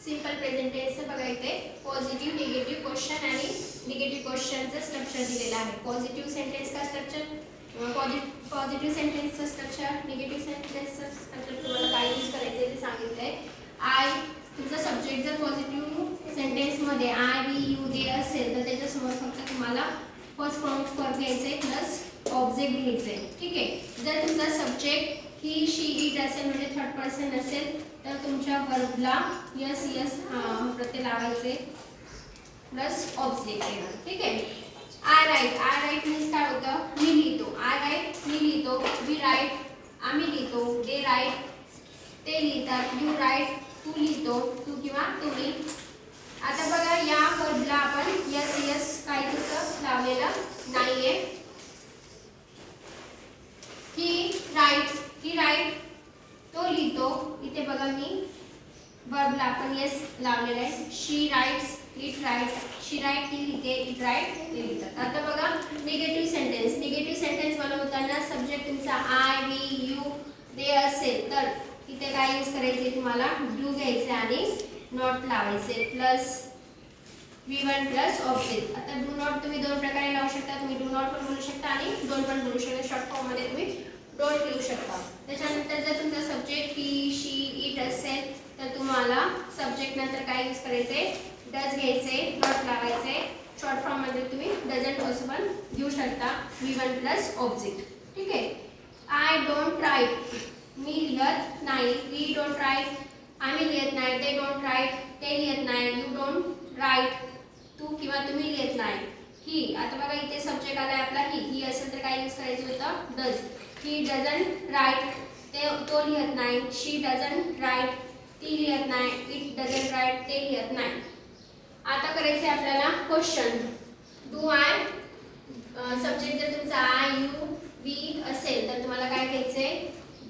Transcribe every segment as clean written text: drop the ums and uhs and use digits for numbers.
Simple present टेन्सचं बघा इथे पॉझिटिव्ह निगेटिव्ह क्वेश्चन आणि निगेटिव्ह क्वेश्चनचं स्ट्रक्चर दिलेलं आहे. पॉझिटिव्ह सेंटेन्स का स्ट्रक्चर, पॉझिटिव्ह सेंटेन्सचं स्ट्रक्चर, निगेटिव्ह सेंटेन्सचं स्ट्रक्चर तुम्हाला काय यूज करायचं ते सांगितलंय. आय तुमचा सब्जेक्ट जर पॉझिटिव्ह सेंटेन्समध्ये आय वी यू दे असेल तर त्याच्यासमोर फक्त तुम्हाला फर्स्ट फॉर्म घ्यायचे प्लस ऑब्जेक्ट घ्यायचे. ठीक आहे. जर तुमचा सब्जेक्ट ही शी इट असेल म्हणजे थर्ड पर्सन असेल तर तुमच्या वर्बला यस यस प्रत्यय लावायचे प्लस ऑब्जेक्ट येणार. ठीक आहे. आय राईट मीन्स काय होतं मी लिहितो. आय राईट मी लिहितो. वी राईट आम्ही लिहितो. दे राईट ते लिहितात. यू राईट तू लिहितो. तू किंवा तुम्ही. आता बघा या वर्बला आपण यस यस काही तसं लावलेलं नाहीये. ही राईट तो लिहितो. इथे बघा मी वर्बला आपण यस लावलेला आहे. She writes it writes she write ती लिहिते. इट राईट ते लिहितात. आता बघा निगेटिव्ह सेंटेन्स बनवताना सब्जेक्ट तुमचा आय वी यू दे असेल तर इथे काय यूज करायचे तुम्हाला डू घ्यायचे आणि नॉट लावायचे प्लस V1 प्लस ऑब्जेक्ट. आता डू नॉट तुम्ही दोन प्रकारे लावू शकता. तुम्ही डू नॉट पण बोलू शकता आणि डोंट पण बोलू शकता. शॉर्ट फॉर्म मध्ये तुम्ही डोंट लिहू शकता. त्याच्यानंतर जर तुमचा सब्जेक्ट ही शी इट असेल तर तुम्हाला सब्जेक्ट नंतर काय यूज करायचे डज घ्यायचे नॉट लावायचे. शॉर्ट फॉर्म मध्ये तुम्ही डझंट असं पण घेऊ शकता. V1 plus object. ठीक आहे. आय डोंट राईट मी लिहत नाही. वी डोंट राईट आम्ही लिहत नाही. दे डोंट राईट ते लिहत नाही. यू डोंट राईट तू किंवा तुम्ही लिहत नाही. ही आता बघा इथे सब्जेक्ट आलाय आपला ही असेल तर काय यूज करायचं होतं डज. ही डझंट राईट तो लिहत नाही. शी डझंट राईट ती लिहत नाही. इट डझंट राईट ते लिहत नाही. आता करायचे आपल्याला क्वेश्चन. डू आय सब्जेक्ट जर तुमचा आय यू वी असेल तर तुम्हाला काय घ्यायचे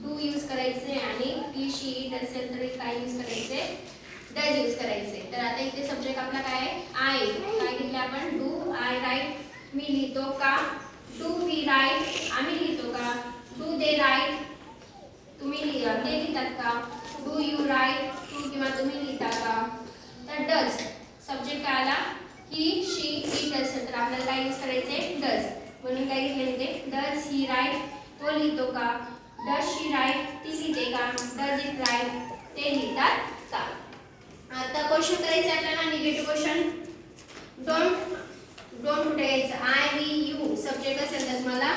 डू यूज करायचे आणि ही शी इट असेल तर काय यूज करायचे डज यूज करायचे. तर आता इथे सब्जेक्ट आपला काय आहे आय. काय घेतले आपण डू आय राईट मी लिहितो का. डू वी राईट आम्ही लिहितो का. डू दे राईट तुम्ही ते लिहितात का. डू यू राईट तू किंवा तुम्ही लिहिता का. तर डज सब्जेक्ट काय आला ही शी इट असेल तर आपल्याला काय यूज करायचे डज. म्हणून काय घेतले इथे डज ही राईट तो लिहितो का. डज शी राईट ती लिहिते का. डज इट राईट ते लिहितात का. आता क्वेश्चन करायचे आपल्याला निगेटिव्ह क्वेश्चन. डोंट कुठे घ्यायचं आय वी यू सब्जेक्ट असेल तर तुम्हाला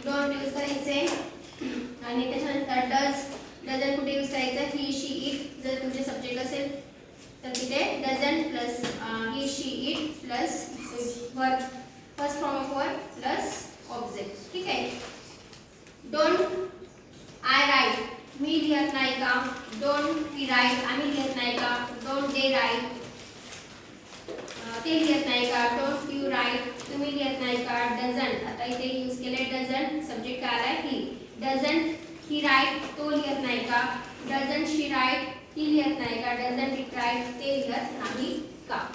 डोंट यूज करायचे आणि त्याच्यानंतर डझंट कुठे यूज करायचं ही शी इट जर तुमचे सब्जेक्ट असेल तर तिथे doesn't plus he she it plus verb first form of verb plus object. ठीक आहे. डोंट आय राईट मी लिहत नाही का. डोंट वी राईट आम्ही लिहत नाही का. डोंट दे राईट ते लिहत नाही का. डोंट यू राईट तुम्ही लिहत नाही का. डझंट आता इथे यूज केले डझंट सब्जेक्ट काय आलाय ही. डझंट ही राईट तो लिहत नाही का. डझंट शी राईट ती लिहत नाही का. डझंट इट राईट ते लिहत नाही का.